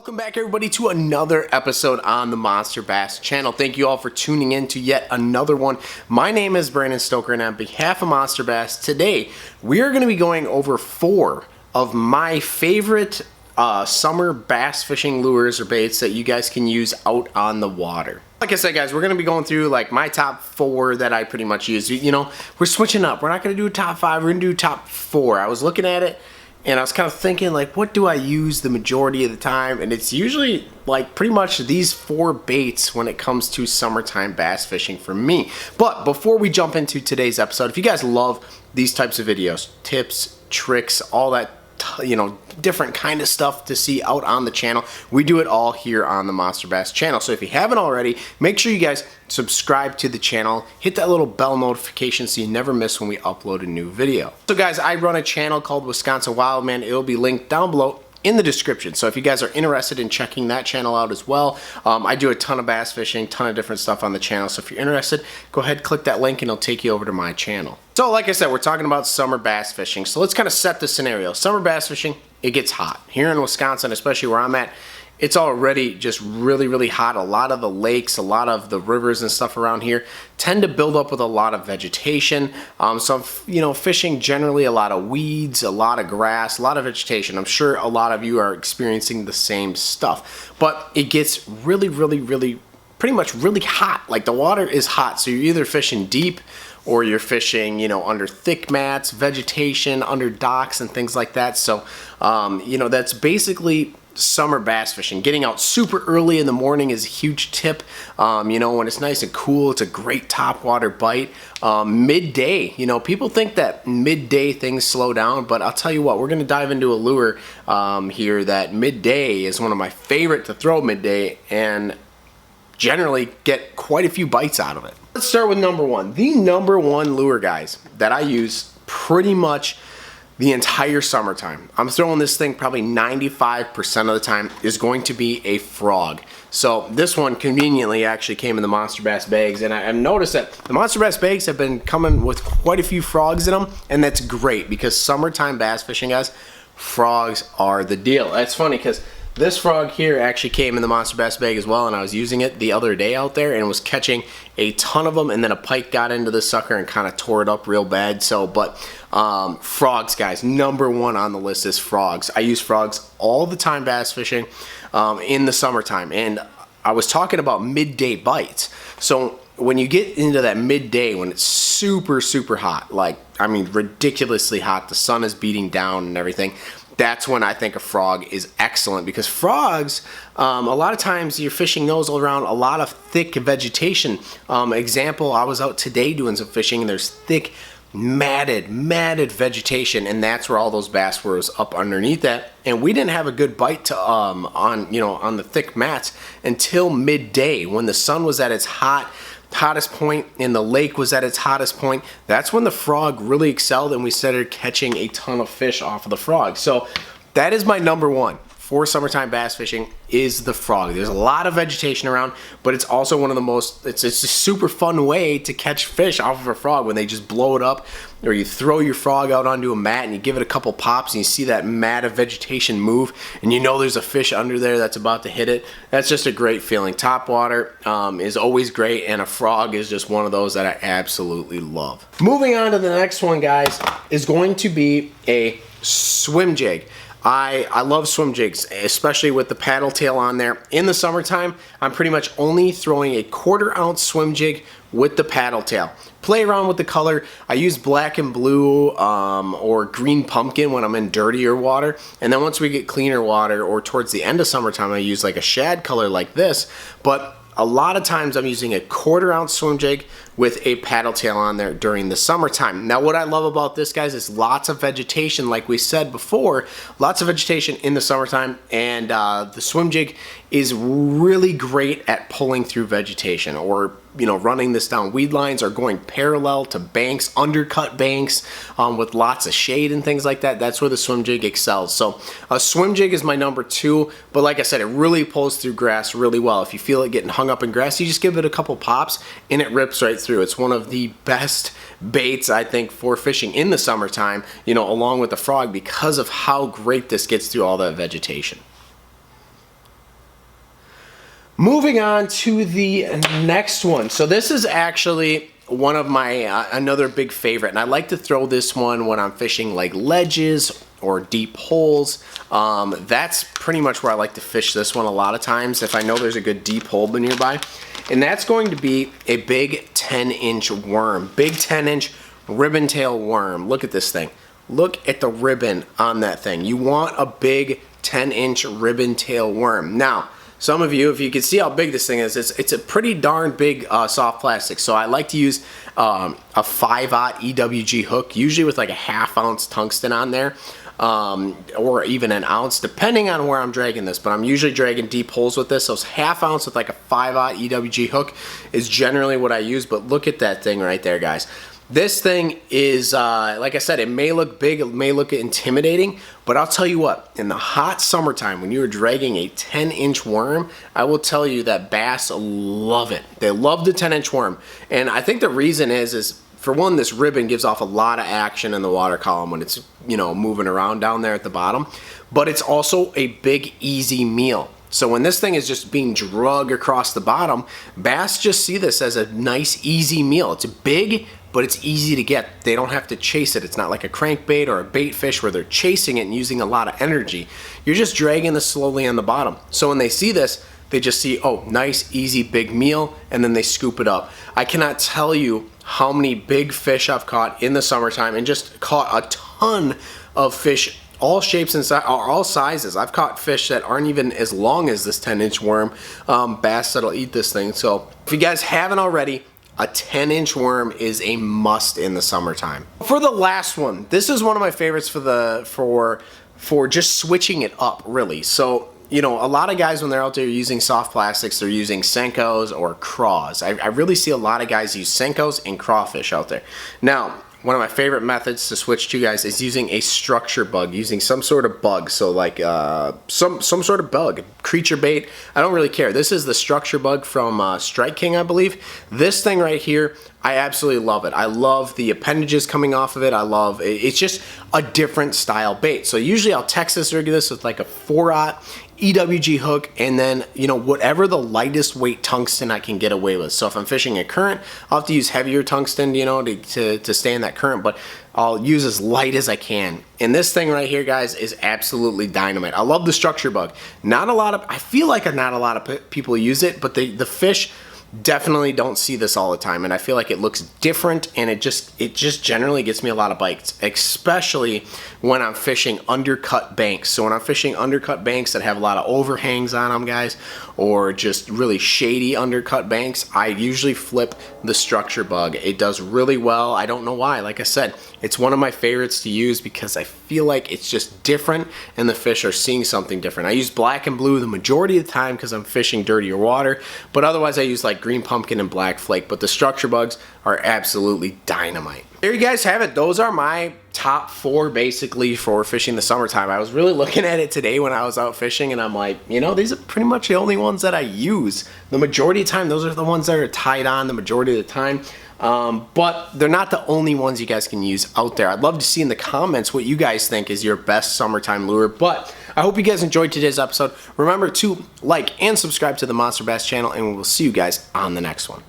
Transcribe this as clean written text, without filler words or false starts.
Welcome back everybody to another episode on the Monster Bass channel. Thank you all for tuning in to yet another one. My name is Brandyn Stoker, and on behalf of Monster Bass, today we are going to be going over 4 of my favorite summer bass fishing lures or baits that you guys can use out on the water. Like I said, guys, we're going to be going through like my top 4 that I pretty much use. You know, we're switching up. We're not going to do a top 5. We're going to do top 4. I was looking at it and I was kind of thinking, like, what do I use the majority of the time? And it's usually like pretty much these 4 baits when it comes to summertime bass fishing for me. But before we jump into today's episode, if you guys love these types of videos, tips, tricks, all that, you know, different kind of stuff to see out on the channel, we do it all here on the Monster Bass channel. So if you haven't already, make sure you guys subscribe to the channel, hit that little bell notification so you never miss when we upload a new video. So guys, I run a channel called Wisconsin Wildman. It'll be linked down below in the description. So if you guys are interested in checking that channel out as well, I do a ton of bass fishing, ton of different stuff on the channel. So if you're interested, go ahead, click that link and it'll take you over to my channel. So like I said, we're talking about summer bass fishing. So let's kind of set the scenario. Summer bass fishing, it gets hot. Here in Wisconsin, especially where I'm at, it's already just really hot. A lot of the lakes, a lot of the rivers and stuff around here tend to build up with a lot of vegetation. So, you know, fishing generally a lot of weeds, a lot of grass, a lot of vegetation. I'm sure a lot of you are experiencing the same stuff. But it gets really pretty much really hot. Like the water is hot. So you're either fishing deep or you're fishing, you know, under thick mats, vegetation, under docks and things like that. So, you know, that's basically summer bass fishing. Getting out super early in the morning is a huge tip. You know, when it's nice and cool, it's a great topwater bite. Midday, you know, people think that midday things slow down, but I'll tell you what, we're going to dive into a lure here that midday is one of my favorite to throw midday and generally get quite a few bites out of it. Let's start with number 1. The number 1 lure, guys, that I use pretty much the entire summertime. I'm throwing this thing probably 95% of the time is going to be a frog. So this one conveniently actually came in the Monster Bass bags, and I've noticed that the Monster Bass bags have been coming with quite a few frogs in them, and that's great because summertime bass fishing, guys, frogs are the deal. That's funny because this frog here actually came in the Monster Bass bag as well, and I was using it the other day out there and was catching a ton of them, and then a pike got into the sucker and kind of tore it up real bad. So, but frogs, guys, number 1 on the list is frogs. I use frogs all the time bass fishing in the summertime, and I was talking about midday bites. So when you get into that midday when it's super hot, like, I mean, ridiculously hot, the sun is beating down and everything, that's when I think a frog is excellent, because frogs, a lot of times you're fishing those around a lot of thick vegetation. Example, I was out today doing some fishing and there's thick, matted vegetation, and that's where all those bass were, was up underneath that. And we didn't have a good bite to on the thick mats until midday when the sun was at its hottest point and the lake was at its hottest point. That's when the frog really excelled and we started catching a ton of fish off of the frog. So that is my number 1 for summertime bass fishing, is the frog. There's a lot of vegetation around, but it's also one of the most, it's a super fun way to catch fish off of a frog when they just blow it up, or you throw your frog out onto a mat and you give it a couple pops and you see that mat of vegetation move and you know there's a fish under there that's about to hit it. That's just a great feeling. Top water is always great, and a frog is just one of those that I absolutely love. Moving on to the next one, guys, is going to be a swim jig. I love swim jigs, especially with the paddle tail on there. In the summertime, I'm pretty much only throwing a 1/4 ounce swim jig with the paddle tail. Play around with the color. I use black and blue or green pumpkin when I'm in dirtier water. And then once we get cleaner water, or towards the end of summertime, I use like a shad color like this. But a lot of times I'm using a 1/4 ounce swim jig with a paddle tail on there during the summertime. Now what I love about this, guys, is lots of vegetation. Like we said before, lots of vegetation in the summertime, and the swim jig is really great at pulling through vegetation, or, you know, running this down weed lines, or going parallel to banks, undercut banks with lots of shade and things like that. That's where the swim jig excels. So a swim jig is my number 2, but like I said, it really pulls through grass really well. If you feel it getting hung up in grass, you just give it a couple pops and it rips right through. It's one of the best baits, I think, for fishing in the summertime, you know, along with the frog, because of how great this gets through all that vegetation. Moving on to the next one. So this is actually one of my, another big favorite, and I like to throw this one when I'm fishing like ledges or deep holes. That's pretty much where I like to fish this one a lot of times if I know there's a good deep hole nearby. And that's going to be a big 10-inch worm, big 10-inch ribbon tail worm. Look at this thing. Look at the ribbon on that thing. You want a big 10-inch ribbon tail worm. Now, some of you, if you can see how big this thing is, it's a pretty darn big soft plastic. So I like to use a 5/0 EWG hook, usually with like a 1/2 ounce tungsten on there, or even an ounce, depending on where I'm dragging this. But I'm usually dragging deep holes with this. So it's 1/2 ounce with like a 5/0 EWG hook is generally what I use. But look at that thing right there, guys. This thing is, like I said, it may look big, it may look intimidating, but I'll tell you what, in the hot summertime, when you're dragging a 10-inch worm, I will tell you that bass love it. They love the 10-inch worm. And I think the reason is for one, this ribbon gives off a lot of action in the water column when it's, you know, moving around down there at the bottom, but it's also a big, easy meal. So when this thing is just being dragged across the bottom, bass just see this as a nice, easy meal. It's big, but it's easy to get. They don't have to chase it. It's not like a crankbait or a bait fish where they're chasing it and using a lot of energy. You're just dragging this slowly on the bottom. So when they see this, they just see, oh, nice, easy, big meal, and then they scoop it up. I cannot tell you how many big fish I've caught in the summertime and just caught a ton of fish, all shapes and all sizes. I've caught fish that aren't even as long as this 10-inch worm, bass that'll eat this thing. So if you guys haven't already, a 10-inch worm is a must in the summertime. For the last one, this is one of my favorites for just switching it up, really. So, you know, a lot of guys when they're out there using soft plastics, they're using Senkos or craws. I really see a lot of guys use Senkos and crawfish out there. Now, one of my favorite methods to switch to, guys, is using a structure bug, using some sort of bug. So like some sort of bug, creature bait. I don't really care. This is the structure bug from Strike King, I believe. This thing right here, I absolutely love it. I love the appendages coming off of it. I love it. It's just a different style bait. So usually I'll Texas rig this with like a 4/0 EWG hook, and then, you know, whatever the lightest weight tungsten I can get away with. So if I'm fishing a current, I'll have to use heavier tungsten, you know, to stay in that current, but I'll use as light as I can. And this thing right here, guys, is absolutely dynamite. I love the structure bug. I feel like not a lot of people use it, but the fish definitely don't see this all the time, and I feel like it looks different, and it just generally gets me a lot of bites, especially when I'm fishing undercut banks. So when I'm fishing undercut banks that have a lot of overhangs on them, guys, or just really shady undercut banks, I usually flip the structure bug. It does really well. I don't know why. Like I said, it's one of my favorites to use because I feel like it's just different and the fish are seeing something different. I use black and blue the majority of the time because I'm fishing dirtier water, but otherwise I use like green pumpkin and black flake, but the structure bugs are absolutely dynamite. There you guys have it. Those are my top 4 basically for fishing the summertime. I was really looking at it today when I was out fishing, and I'm like, you know, these are pretty much the only ones that I use. The majority of the time, those are the ones that are tied on the majority of the time. But they're not the only ones you guys can use out there. I'd love to see in the comments what you guys think is your best summertime lure. But I hope you guys enjoyed today's episode. Remember to like and subscribe to the Monster Bass channel, and we will see you guys on the next one.